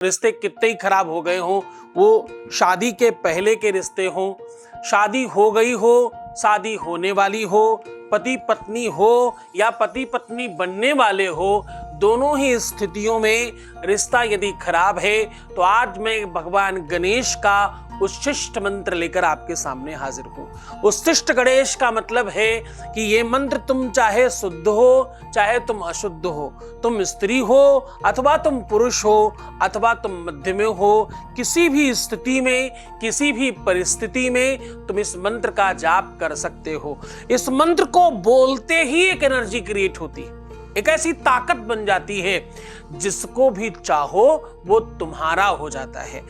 रिश्ते कितने ही खराब हो गए हों, वो शादी के पहले के रिश्ते हों, शादी हो गई हो, शादी होने वाली हो, पति पत्नी हो या पति पत्नी बनने वाले हो, दोनों ही स्थितियों में रिश्ता यदि खराब है तो आज मैं भगवान गणेश का उच्छिष्ट मंत्र लेकर आपके सामने हाजिर हूं। उच्छिष्ट गणेश का मतलब है कि ये मंत्र तुम चाहे शुद्ध हो चाहे तुम अशुद्ध हो, तुम स्त्री हो अथवा तुम पुरुष हो अथवा तुम मध्य में हो, किसी भी स्थिति में किसी भी परिस्थिति में तुम इस मंत्र का जाप कर सकते हो। इस मंत्र को बोलते ही एक एनर्जी क्रिएट होती है, एक ऐसी ताकत बन जाती है, जिसको भी चाहो वो तुम्हारा हो जाता है।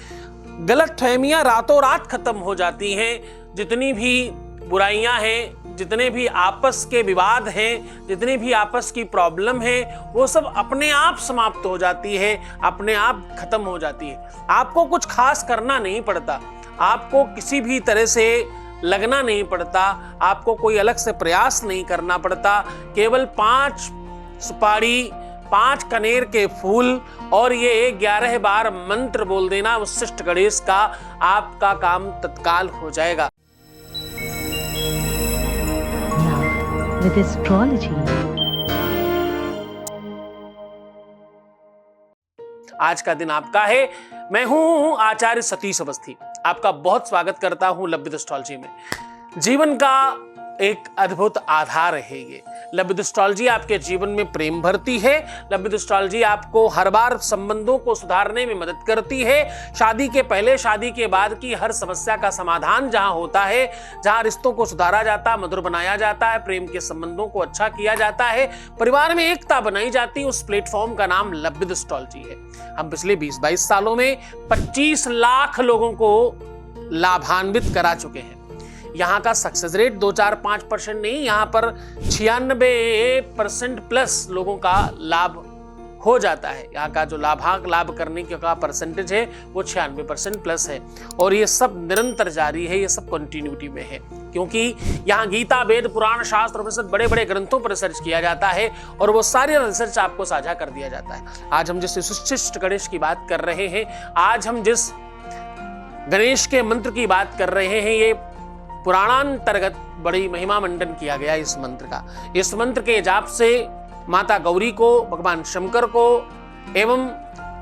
गलतफहमियां रातों रात खत्म हो जाती हैं। जितनी भी बुराइयां हैं, जितने भी आपस के विवाद हैं, जितनी भी आपस की प्रॉब्लम है, वो सब अपने आप समाप्त हो जाती है, अपने आप खत्म हो जाती है। आपको कुछ खास करना नहीं पड़ता, आपको किसी भी तरह से लगना नहीं पड़ता, आपको कोई अलग से प्रयास नहीं करना पड़ता। केवल 5 सुपारी, 5 कनेर के फूल और ये 11 बार मंत्र बोल देना उच्छिष्ट गणेश का, आपका काम तत्काल हो जाएगा। With astrology. आज का दिन आपका है। मैं हूं आचार्य सतीश अवस्थी, आपका बहुत स्वागत करता हूं लब्ध एस्ट्रोलॉजी में। जीवन का एक अद्भुत आधार है ये। लब्ध एस्ट्रोलॉजी आपके जीवन में प्रेम भरती है। लब्ध एस्ट्रोलॉजी आपको हर बार संबंधों को सुधारने में मदद करती है। शादी के पहले शादी के बाद की हर समस्या का समाधान जहां होता है, जहां रिश्तों को सुधारा जाता, मधुर बनाया जाता है, प्रेम के संबंधों को अच्छा किया जाता है, परिवार में एकता बनाई जाती है, उस प्लेटफॉर्म का नाम लब्ध एस्ट्रोलॉजी है। हम पिछले 20-22 सालों में 25 लाख लोगों को लाभान्वित करा चुके हैं। यहाँ का सक्सेस रेट 2-4-5% नहीं, यहाँ पर 96% प्लस लोगों का लाभ हो जाता है। यहाँ का जो लाभ करने का परसेंटेज है वो 96% प्लस है, और ये सब निरंतर जारी है, ये सब कंटिन्यूटी में है, क्योंकि यहाँ गीता, वेद, पुराण, शास्त्र, उपनिषद, बड़े बड़े ग्रंथों पर रिसर्च किया जाता है और वो सारे रिसर्च आपको साझा कर दिया जाता है। आज हम जिस उच्छिष्ट गणेश की बात कर रहे हैं, आज हम जिस गणेश के मंत्र की बात कर रहे हैं, ये पुराणांतर्गत बड़ी महिमा मंडन किया गया इस मंत्र का। इस मंत्र के जाप से माता गौरी को, भगवान शंकर को एवं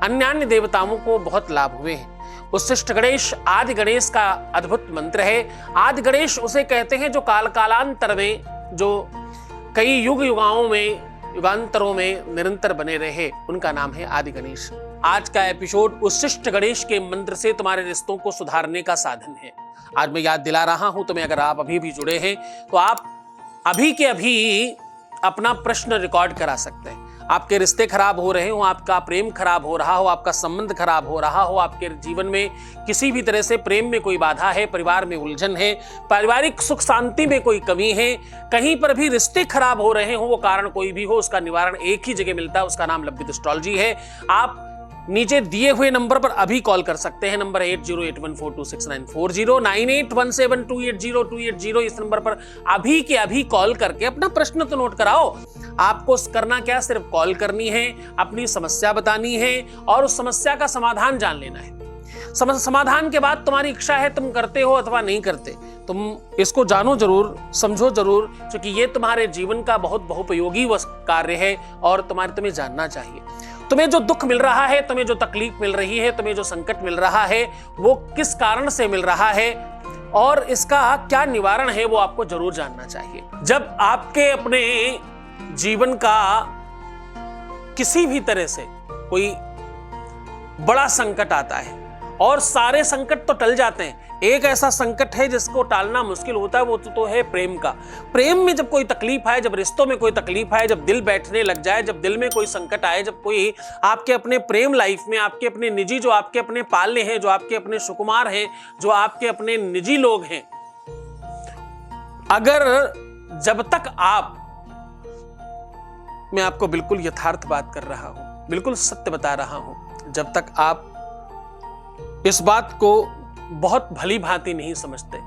अन्य देवताओं को बहुत लाभ हुए हैं। उच्छिष्ट गणेश आदि गणेश का अद्भुत मंत्र है। आदि गणेश उसे कहते हैं जो काल कालांतर में, जो कई युगांतरों में निरंतर बने रहे, उनका नाम है आदि गणेश। आज का एपिसोड उच्छिष्ट गणेश के मंत्र से तुम्हारे रिश्तों को सुधारने का साधन है। आज मैं याद दिला रहा हूं तुम्हें, अगर आप अभी भी जुड़े हैं तो आप अभी के अभी अपना प्रश्न रिकॉर्ड करा सकते हैं। आपके रिश्ते खराब हो रहे हो, आपका प्रेम खराब हो रहा हो, आपका संबंध खराब हो रहा हो, आपके जीवन में किसी भी तरह से प्रेम में कोई बाधा है, परिवार में उलझन है, पारिवारिक सुख शांति में कोई कमी है, कहीं पर भी रिश्ते खराब हो रहे हो, वो कारण कोई भी हो, उसका निवारण एक ही जगह मिलता है, उसका नाम लब्ध एस्ट्रोलॉजी है। आप नीचे दिए हुए नंबर पर अभी कॉल कर सकते हैं। नंबर 8081426940, 9817280280। इस नंबर पर अभी के अभी कॉल करके अपना प्रश्न तो नोट कराओ। आपको करना क्या, सिर्फ कॉल करनी है, अपनी समस्या बतानी है और उस समस्या का समाधान जान लेना है। समाधान के बाद तुम्हारी इच्छा है तुम करते हो अथवा नहीं करते, तुम इसको जानो जरूर, समझो जरूर, क्योंकि ये तुम्हारे जीवन का बहुत बहुपयोगी कार्य है और तुम्हें जानना चाहिए। तुम्हें जो दुख मिल रहा है, तुम्हें जो तकलीफ मिल रही है, तुम्हें जो संकट मिल रहा है, वो किस कारण से मिल रहा है और इसका क्या निवारण है, वो आपको जरूर जानना चाहिए। जब आपके अपने जीवन का किसी भी तरह से कोई बड़ा संकट आता है, और सारे संकट तो टल जाते हैं, एक ऐसा संकट है जिसको टालना मुश्किल होता है, वो तो है प्रेम का। प्रेम में जब कोई तकलीफ आए, जब रिश्तों में कोई तकलीफ आए, जब दिल बैठने लग जाए, जब दिल में कोई संकट आए, जब कोई आपके अपने प्रेम लाइफ में, आपके अपने निजी, जो आपके अपने पाले हैं, जो आपके अपने सुकुमार हैं, जो आपके अपने निजी लोग हैं, अगर जब तक आप, मैं आपको बिल्कुल यथार्थ बात कर रहा हूं, बिल्कुल सत्य बता रहा हूं, जब तक आप इस बात को बहुत भली भांति नहीं समझते,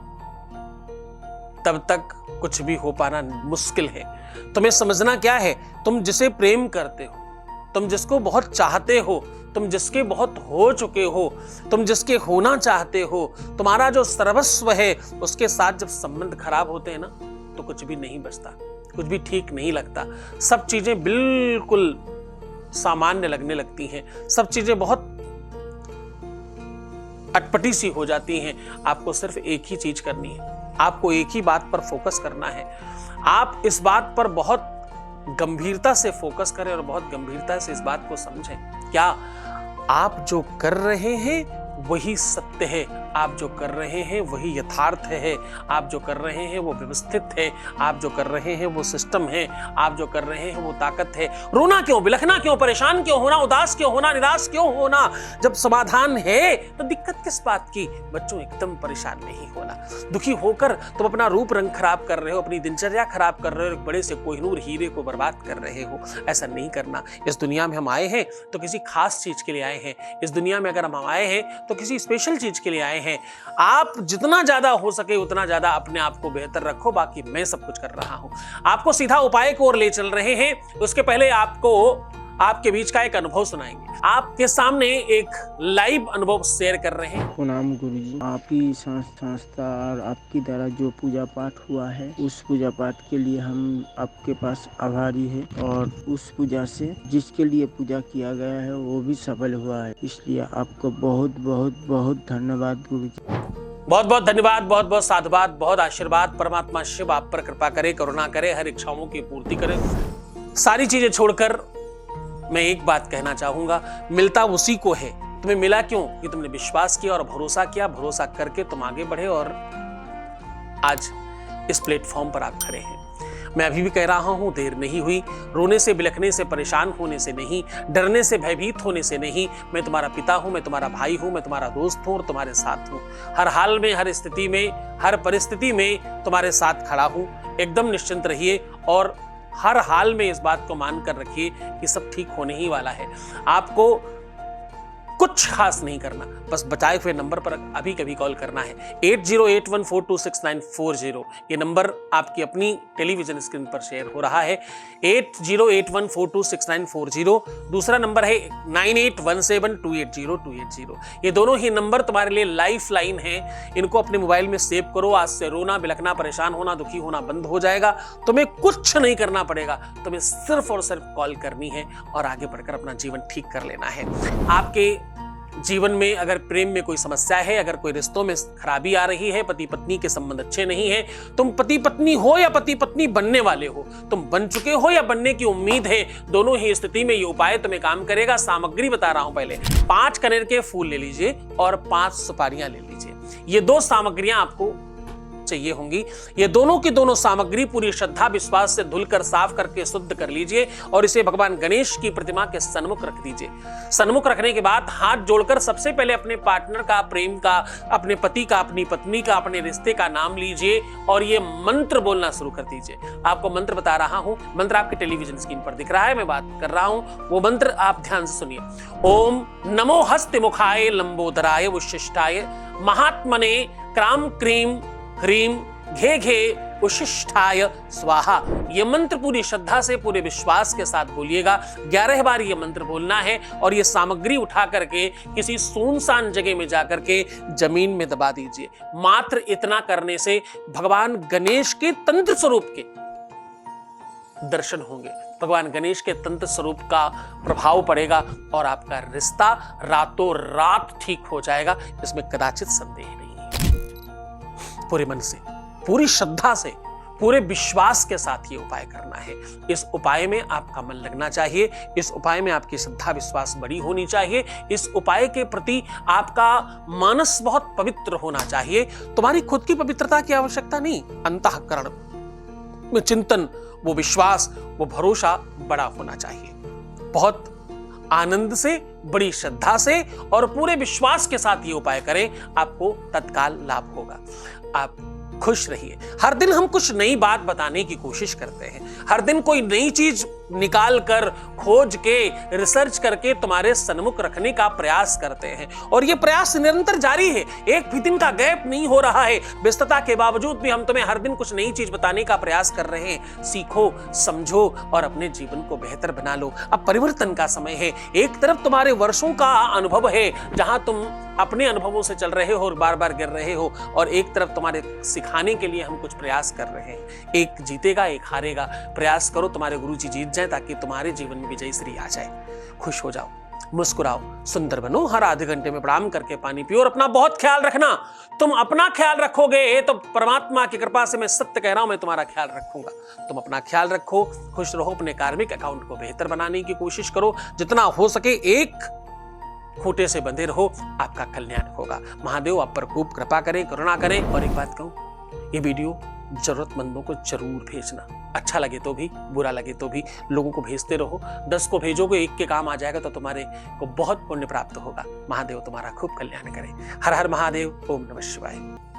तब तक कुछ भी हो पाना मुश्किल है। तुम्हें समझना क्या है, तुम जिसे प्रेम करते हो, तुम जिसको बहुत चाहते हो, तुम जिसके बहुत हो चुके हो, तुम जिसके होना चाहते हो, तुम्हारा जो सर्वस्व है, उसके साथ जब संबंध खराब होते हैं ना, तो कुछ भी नहीं बचता, कुछ भी ठीक नहीं लगता। सब चीजें बिल्कुल सामान्य लगने लगती हैं, सब चीजें बहुत अटपटी सी हो जाती हैं। आपको सिर्फ एक ही चीज करनी है, आपको एक ही बात पर फोकस करना है। आप इस बात पर बहुत गंभीरता से फोकस करें और बहुत गंभीरता से इस बात को समझें, क्या आप जो कर रहे हैं वही सत्य है, आप जो कर रहे हैं वही यथार्थ है, आप जो कर रहे हैं वो व्यवस्थित है, आप जो कर रहे हैं वो सिस्टम है, आप जो कर रहे हैं वो ताकत है। रोना क्यों, बिलखना क्यों, परेशान क्यों होना, उदास क्यों होना, निराश क्यों होना, जब समाधान है तो दिक्कत किस बात की। बच्चों, एकदम परेशान नहीं होना। दुखी होकर तुम अपना रूप रंग खराब कर रहे हो, अपनी दिनचर्या खराब कर रहे हो, एक बड़े से कोहिनूर हीरे को बर्बाद कर रहे हो। ऐसा नहीं करना। इस दुनिया में हम आए हैं तो किसी खास चीज के लिए आए हैं। इस दुनिया में अगर हम आए हैं तो किसी स्पेशल चीज के लिए आए हैं। आप जितना ज्यादा हो सके उतना ज्यादा अपने आप को बेहतर रखो, बाकी मैं सब कुछ कर रहा हूं। आपको सीधा उपाय की ओर ले चल रहे हैं। उसके पहले आपको आपके बीच का एक अनुभव सुनाएंगे। आपके सामने एक लाइव अनुभव शेयर कर रहे हैं। प्रणाम गुरुजी, आपकी संस्था और आपकी द्वारा जो पूजा पाठ हुआ है, उस पूजा पाठ के लिए हम आपके पास आभारी है, और उस पूजा से जिसके लिए पूजा किया गया है वो भी सफल हुआ है। इसलिए आपको बहुत बहुत बहुत धन्यवाद गुरुजी। बहुत बहुत धन्यवाद, बहुत बहुत साधुवाद, बहुत आशीर्वाद। परमात्मा शिव आप पर कृपा करे, करुणा करे, हर इच्छाओं की पूर्ति करे। सारी चीजें छोड़कर मैं एक बात कहना चाहूंगा, मिलता उसी को है। तुम्हें मिला क्यों? कि तुमने विश्वास किया और भरोसा किया। भरोसा करके तुम आगे बढ़े और आज इस प्लेटफॉर्म पर आप खड़े हैं। मैं अभी भी कह रहा हूं, देर नहीं हुई। रोने से, बिलखने से, परेशान होने से नहीं, डरने से, भयभीत होने से नहीं। मैं तुम्हारा पिता हूं, मैं तुम्हारा भाई हूं, मैं तुम्हारा दोस्त हूं और तुम्हारे साथ हूं। हर हाल में, हर स्थिति में, हर परिस्थिति में तुम्हारे साथ खड़ा हूं। एकदम निश्चिंत रहिए और हर हाल में इस बात को मानकर रखिए कि सब ठीक होने ही वाला है। आपको कुछ खास नहीं करना, बस बताए हुए नंबर पर अभी कभी कॉल करना है। 8081426940 ये नंबर आपकी अपनी टेलीविजन स्क्रीन पर शेयर हो रहा है। 8081426940 दूसरा नंबर है 9817280280। ये दोनों ही नंबर तुम्हारे लिए लाइफ लाइन है। इनको अपने मोबाइल में सेव करो। आज से रोना, बिलखना, परेशान होना, दुखी होना बंद हो जाएगा। तुम्हें कुछ नहीं करना पड़ेगा, तुम्हें सिर्फ और सिर्फ कॉल करनी है और आगे बढ़कर अपना जीवन ठीक कर लेना है। आपके जीवन में अगर प्रेम में कोई समस्या है, अगर कोई रिश्तों में खराबी आ रही है, पति पत्नी के संबंध अच्छे नहीं है, तुम पति पत्नी हो या पति पत्नी बनने वाले हो, तुम बन चुके हो या बनने की उम्मीद है, दोनों ही स्थिति में ये उपाय तुम्हें काम करेगा। सामग्री बता रहा हूं। पहले 5 कनेर के फूल ले लीजिए और 5 सुपारियां ले लीजिए। ये 2 सामग्रियां आपको चाहिए होंगी। ये दोनों की दोनों सामग्री पूरी श्रद्धा विश्वास से धुलकर साफ करके शुद्ध कर लीजिए और इसे भगवान गणेश की प्रतिमा के सन्मुख रख दीजिए। सन्मुख रखने के बाद हाथ जोड़कर सबसे पहले अपने पार्टनर का, प्रेम का, अपने पति का, अपनी पत्नी का, अपने रिश्ते का नाम लीजिए और ये मंत्र बोलना शुरू कर दीजिए। आपको मंत्र बता रहा हूं। मंत्र आपके टेलीविजन स्क्रीन पर दिख रहा है, मैं बात कर रहा हूं। वो मंत्र आप ध्यान से सुनिए। ओम नमो हस्त मुखाय लंबोदराय उशिष्टाय महात्मने क्राम क्रीम ह्रीम घे घे उशिष्ठाय स्वाहा। यह मंत्र पूरी श्रद्धा से, पूरे विश्वास के साथ बोलिएगा। 11 बार यह मंत्र बोलना है और यह सामग्री उठा करके किसी सुनसान जगह में जाकर के जमीन में दबा दीजिए। मात्र इतना करने से भगवान गणेश के तंत्र स्वरूप के दर्शन होंगे, भगवान गणेश के तंत्र स्वरूप का प्रभाव पड़ेगा और आपका रिश्ता रातों रात ठीक हो जाएगा। इसमें कदाचित संदेह नहीं है। पूरे मन से, पूरी श्रद्धा से, पूरे विश्वास के साथ ये उपाय करना है। इस उपाय में आपका मन लगना चाहिए। इस उपाय में आपकी श्रद्धा विश्वास बड़ी होनी चाहिए। इस उपाय के प्रति आपका मानस बहुत पवित्र होना चाहिए। तुम्हारी खुद की पवित्रता की आवश्यकता नहीं, अंतःकरण में चिंतन, वो विश्वास, वो भरोसा बड़ा होना चाहिए। बहुत आनंद से, बड़ी श्रद्धा से और पूरे विश्वास के साथ ये उपाय करें, आपको तत्काल लाभ होगा। आप खुश रहिए। हर दिन हम कुछ नई बात बताने की कोशिश करते हैं, हर दिन कोई नई चीज निकाल कर, खोज के, रिसर्च करके तुम्हारे सन्मुख रखने का प्रयास करते हैं, और ये प्रयास निरंतर जारी है। एक भी दिन का गैप नहीं हो रहा है। व्यस्तता के बावजूद भी हम तुम्हें हर दिन कुछ नई चीज बताने का प्रयास कर रहे हैं। सीखो, समझो और अपने जीवन को बेहतर बना लो। अब परिवर्तन का समय है। एक तरफ तुम्हारे वर्षों का अनुभव है, जहां तुम अपने अनुभवों से चल रहे हो और बार बार गिर रहे हो, और एक तरफ तुम्हारे सिखाने के लिए हम कुछ प्रयास कर रहे हैं। एक जीतेगा, एक हारेगा। प्रयास करो तुम्हारे गुरुजी जीत जाए, ताकि तुम्हारे जीवन में विजय श्री आ जाए। खुश हो जाओ, मुस्कुराओ, सुंदर बनो। हर आधे घंटे में प्रणाम करके पानी पियो और अपना बहुत ख्याल रखना। तुम अपना ख्याल रखोगे तो परमात्मा की कृपा से, मैं सत्य कह रहा हूं, मैं तुम्हारा ख्याल रखूंगा। तुम अपना ख्याल रखो, खुश रहो, अपने कार्मिक अकाउंट को बेहतर बनाने की कोशिश करो। जितना हो सके एक खूंटे से बंधे रहो, आपका कल्याण होगा। महादेव आप पर खूब कृपा करें, करुणा करें। और एक बात कहूं, ये वीडियो जरूरतमंदों को जरूर भेजना। अच्छा लगे तो भी, बुरा लगे तो भी लोगों को भेजते रहो। 10 को भेजोगे, 1 के काम आ जाएगा, तो तुम्हारे को बहुत पुण्य प्राप्त होगा। महादेव तुम्हारा खूब कल्याण करे। हर हर महादेव। ओम नमः शिवाय।